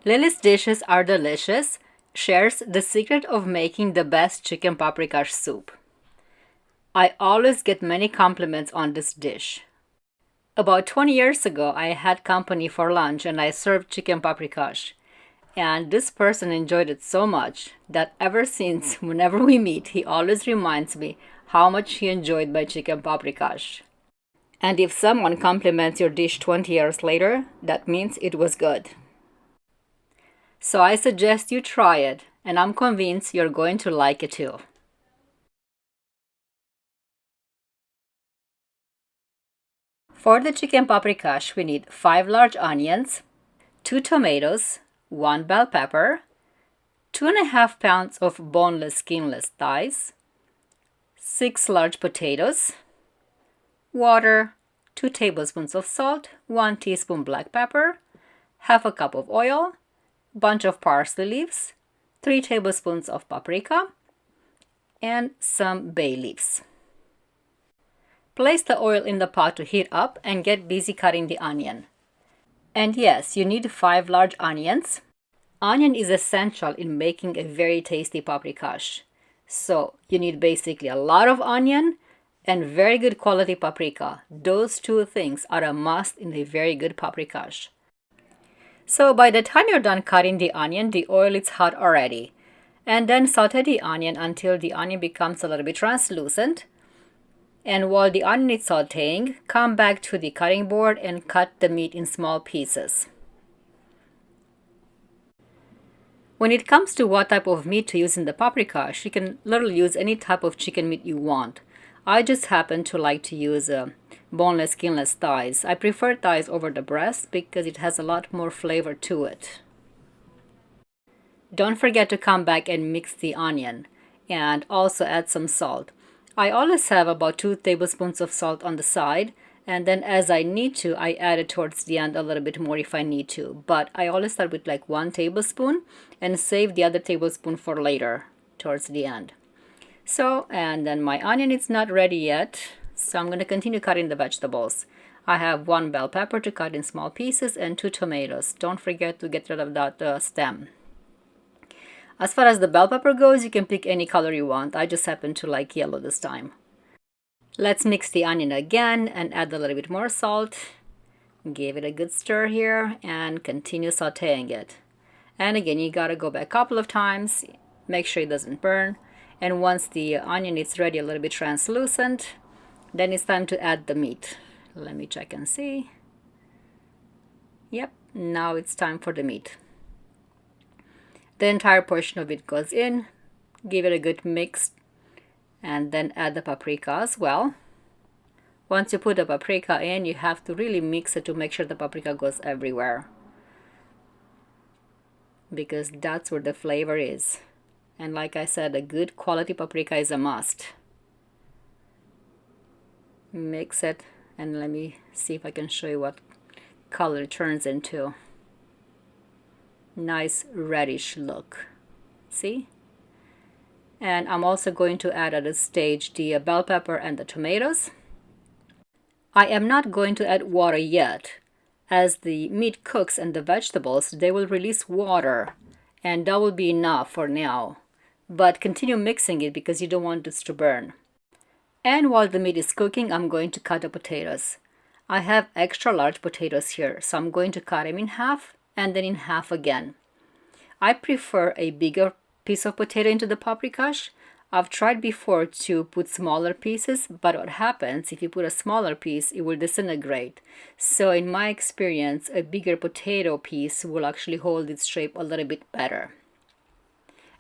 Lily's dishes are delicious, shares the secret of making the best chicken paprikash soup. I always get many compliments on this dish. About 20 years ago, I had company for lunch and I served chicken paprikash. And this person enjoyed it so much that ever since, whenever we meet, he always reminds me how much he enjoyed my chicken paprikash. And if someone compliments your dish 20 years later, that means it was good. So I suggest you try it, and I'm convinced you're going to like it too. For the chicken paprikash, we need 5 large onions, 2 tomatoes, 1 bell pepper, 2.5 pounds of boneless skinless thighs, 6 large potatoes, water, 2 tablespoons of salt, 1 teaspoon black pepper, half a cup of oil, bunch of parsley leaves, 3 tablespoons of paprika, and some bay leaves. Place the oil in the pot to heat up and get busy cutting the onion. And yes, you need 5 large onions. Onion is essential in making a very tasty paprikash. So you need basically a lot of onion and very good quality paprika. Those two things are a must in a very good paprikash. So by the time you're done cutting the onion, the oil is hot already. And then saute the onion until the onion becomes a little bit translucent. And while the onion is sauteing, come back to the cutting board and cut the meat in small pieces. When it comes to what type of meat to use in the paprikash, you can literally use any type of chicken meat you want. I just happen to like to use boneless, skinless thighs. I prefer thighs over the breast because it has a lot more flavor to it. Don't forget to come back and mix the onion and also add some salt. I always have about 2 tablespoons of salt on the side, and then as I need to, I add it towards the end a little bit more if I need to. But I always start with like 1 tablespoon and save the other tablespoon for later towards the end. So, and then my onion is not ready yet, so I'm going to continue cutting the vegetables. I have 1 bell pepper to cut in small pieces and 2 tomatoes. Don't forget to get rid of that stem. As far as the bell pepper goes, you can pick any color you want. I just happen to like yellow this time. Let's mix the onion again and add a little bit more salt. Give it a good stir here and continue sauteing it. And again, you gotta go back a couple of times, make sure it doesn't burn. And once the onion is ready, a little bit translucent, then it's time to add the meat. Let me check and see. Yep, now it's time for the meat. The entire portion of it goes in, give it a good mix, and then add the paprika as well. Once you put the paprika in, you have to really mix it to make sure the paprika goes everywhere, because that's where the flavor is. And like I said, a good quality paprika is a must. Mix it, and let me see if I can show you what color it turns into. Nice reddish look. See? And I'm also going to add at this stage the bell pepper and the tomatoes. I am not going to add water yet. As the meat cooks and the vegetables, they will release water, and that will be enough for now. But continue mixing it because you don't want this to burn. And while the meat is cooking, I'm going to cut the potatoes. I have extra large potatoes here, so I'm going to cut them in half and then in half again. I prefer a bigger piece of potato into the paprikash. I've tried before to put smaller pieces, but what happens if you put a smaller piece, it will disintegrate. So in my experience, a bigger potato piece will actually hold its shape a little bit better.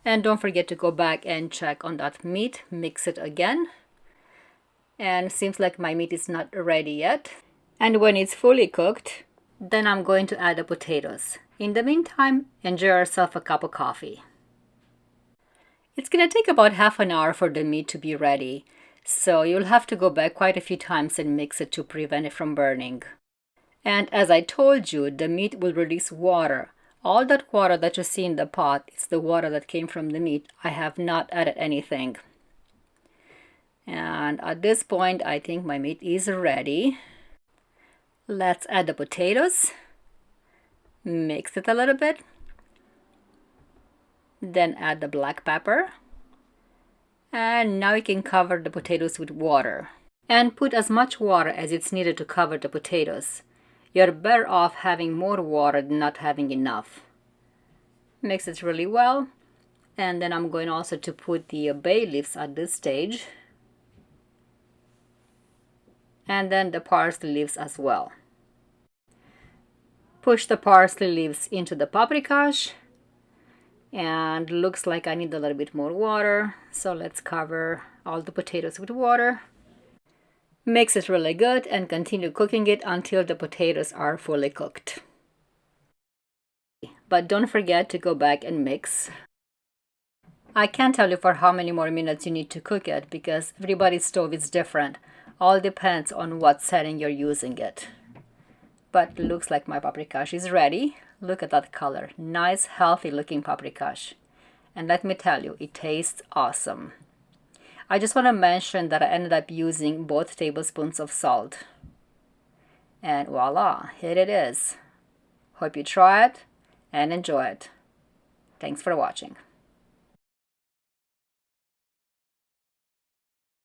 And don't forget to go back and check on that meat, mix it again. And seems like my meat is not ready yet. And when it's fully cooked, then I'm going to add the potatoes. In the meantime, enjoy yourself a cup of coffee. It's going to take about half an hour for the meat to be ready, so you'll have to go back quite a few times and mix it to prevent it from burning. And as I told you, the meat will release water. All that water that you see in the pot is the water that came from the meat. I have not added anything. And at this point, I think my meat is ready. Let's add the potatoes. Mix it a little bit. Then add the black pepper. And now you can cover the potatoes with water. And put as much water as it's needed to cover the potatoes. You're better off having more water than not having enough. Mix it really well. And then I'm going also to put the bay leaves at this stage. And then the parsley leaves as well. Push the parsley leaves into the paprikash. And looks like I need a little bit more water. So let's cover all the potatoes with water. Mix it really good and continue cooking it until the potatoes are fully cooked. But don't forget to go back and mix. I can't tell you for how many more minutes you need to cook it because everybody's stove is different. All depends on what setting you're using it. But looks like my paprikash is ready. Look at that color. Nice, healthy looking paprikash. And let me tell you, it tastes awesome. I just want to mention that I ended up using both tablespoons of salt. And voila, here it is. Hope you try it and enjoy it. Thanks for watching.